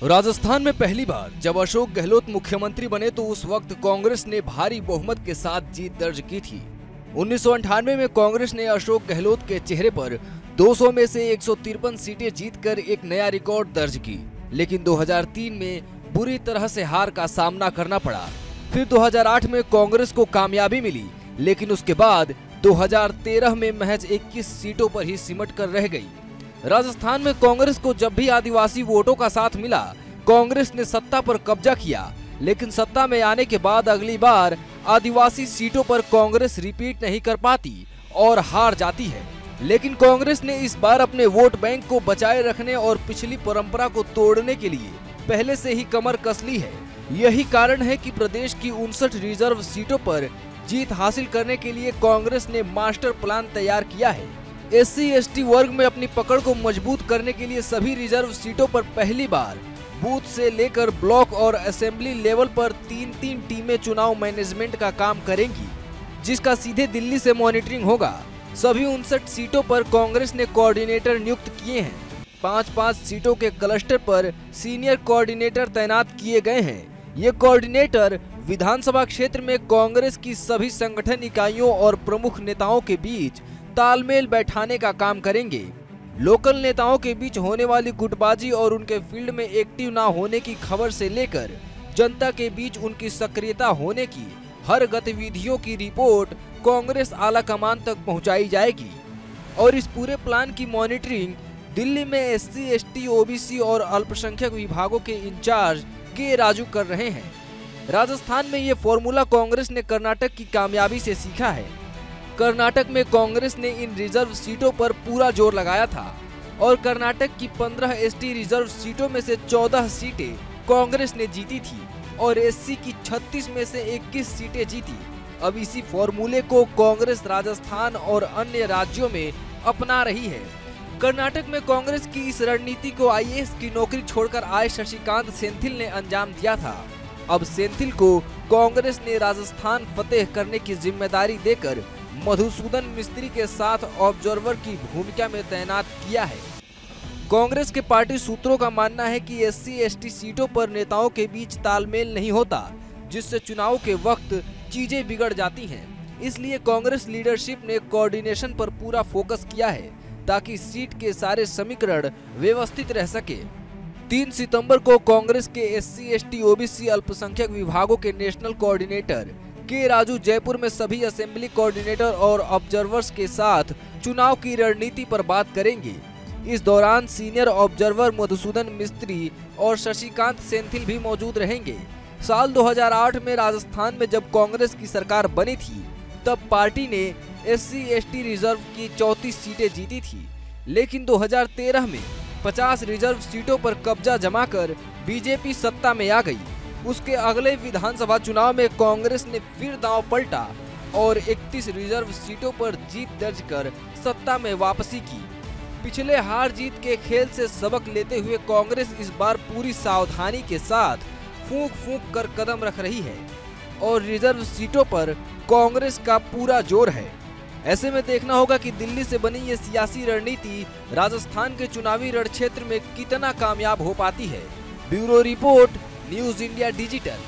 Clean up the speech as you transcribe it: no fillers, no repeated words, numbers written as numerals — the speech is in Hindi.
राजस्थान में पहली बार जब अशोक गहलोत मुख्यमंत्री बने तो उस वक्त कांग्रेस ने भारी बहुमत के साथ जीत दर्ज की थी। 1998 में कांग्रेस ने अशोक गहलोत के चेहरे पर 200 में से 153 सीटें जीतकर एक नया रिकॉर्ड दर्ज की, लेकिन 2003 में बुरी तरह से हार का सामना करना पड़ा। फिर 2008 में कांग्रेस को कामयाबी मिली, लेकिन उसके बाद 2013 में महज 21 सीटों पर ही सिमट कर रह गई। राजस्थान में कांग्रेस को जब भी आदिवासी वोटों का साथ मिला, कांग्रेस ने सत्ता पर कब्जा किया, लेकिन सत्ता में आने के बाद अगली बार आदिवासी सीटों पर कांग्रेस रिपीट नहीं कर पाती और हार जाती है। लेकिन कांग्रेस ने इस बार अपने वोट बैंक को बचाए रखने और पिछली परंपरा को तोड़ने के लिए पहले से ही कमर कस ली है। यही कारण है कि प्रदेश की 59 रिजर्व सीटों पर जीत हासिल करने के लिए कांग्रेस ने मास्टर प्लान तैयार किया है। SC/ST वर्ग में अपनी पकड़ को मजबूत करने के लिए सभी रिजर्व सीटों पर पहली बार बूथ से लेकर ब्लॉक और असेंबली लेवल पर 3-3 टीमें चुनाव मैनेजमेंट का काम करेंगी, जिसका सीधे दिल्ली से मॉनिटरिंग होगा। सभी 59 सीटों पर कांग्रेस ने कोऑर्डिनेटर नियुक्त किए हैं। 5-5 सीटों के क्लस्टर पर सीनियर कोऑर्डिनेटर तैनात किए गए हैं। ये कोऑर्डिनेटर विधानसभा क्षेत्र में कांग्रेस की सभी संगठन इकाइयों और प्रमुख नेताओं के बीच तालमेल बैठाने का काम करेंगे। लोकल नेताओं के बीच होने वाली गुटबाजी और उनके फील्ड में एक्टिव ना होने की खबर से लेकर जनता के बीच उनकी सक्रियता होने की हर गतिविधियों की रिपोर्ट कांग्रेस आला कमान तक पहुंचाई जाएगी और इस पूरे प्लान की मॉनिटरिंग दिल्ली में SC/ST, OBC और अल्पसंख्यक विभागों के इंचार्ज के राजू कर रहे हैं। राजस्थान में ये फॉर्मूला कांग्रेस ने कर्नाटक की कामयाबी से सीखा है। कर्नाटक में कांग्रेस ने इन रिजर्व सीटों पर पूरा जोर लगाया था और कर्नाटक की 15 ST रिजर्व सीटों में से 14 सीटें कांग्रेस ने जीती थी और SC की 36 में से 21 सीटें जीती। अब इसी फॉर्मूले को कांग्रेस राजस्थान और अन्य राज्यों में अपना रही है। कर्नाटक में कांग्रेस की इस रणनीति को IAS की नौकरी छोड़कर आए शशिकांत सेंथिल ने अंजाम दिया था। अब सेंथिल को कांग्रेस ने राजस्थान फतेह करने की जिम्मेदारी देकर मधुसूदन मिस्त्री के साथ ऑब्जर्वर की भूमिका में तैनात किया है। कांग्रेस के पार्टी सूत्रों का मानना है कि SC/ST सीटों पर नेताओं के बीच तालमेल नहीं होता, जिससे चुनाव के वक्त चीजें बिगड़ जाती हैं। इसलिए कांग्रेस लीडरशिप ने कोऑर्डिनेशन पर पूरा फोकस किया है ताकि सीट के सारे समीकरण व्यवस्थित रह सके। 3 सितंबर को कांग्रेस के SC/ST, OBC अल्पसंख्यक विभागों के नेशनल कोऑर्डिनेटर के राजू जयपुर में सभी असेंबली कोऑर्डिनेटर और ऑब्जर्वर्स के साथ चुनाव की रणनीति पर बात करेंगे। इस दौरान सीनियर ऑब्जर्वर मधुसूदन मिस्त्री और शशिकांत सेंथिल भी मौजूद रहेंगे। साल 2008 में राजस्थान में जब कांग्रेस की सरकार बनी थी, तब पार्टी ने SC/ST रिजर्व की 34 सीटें जीती थी, लेकिन 2013 में 50 रिजर्व सीटों पर कब्जा जमाकर बीजेपी सत्ता में आ गई। उसके अगले विधानसभा चुनाव में कांग्रेस ने फिर दांव पलटा और 31 रिजर्व सीटों पर जीत दर्ज कर सत्ता में वापसी की। पिछले हार जीत के खेल से सबक लेते हुए कांग्रेस इस बार पूरी सावधानी के साथ फूंक फूंक कर कदम रख रही है और रिजर्व सीटों पर कांग्रेस का पूरा जोर है। ऐसे में देखना होगा कि दिल्ली से बनी ये सियासी रणनीति राजस्थान के चुनावी रणक्षेत्र में कितना कामयाब हो पाती है। Bureau report, news India digital.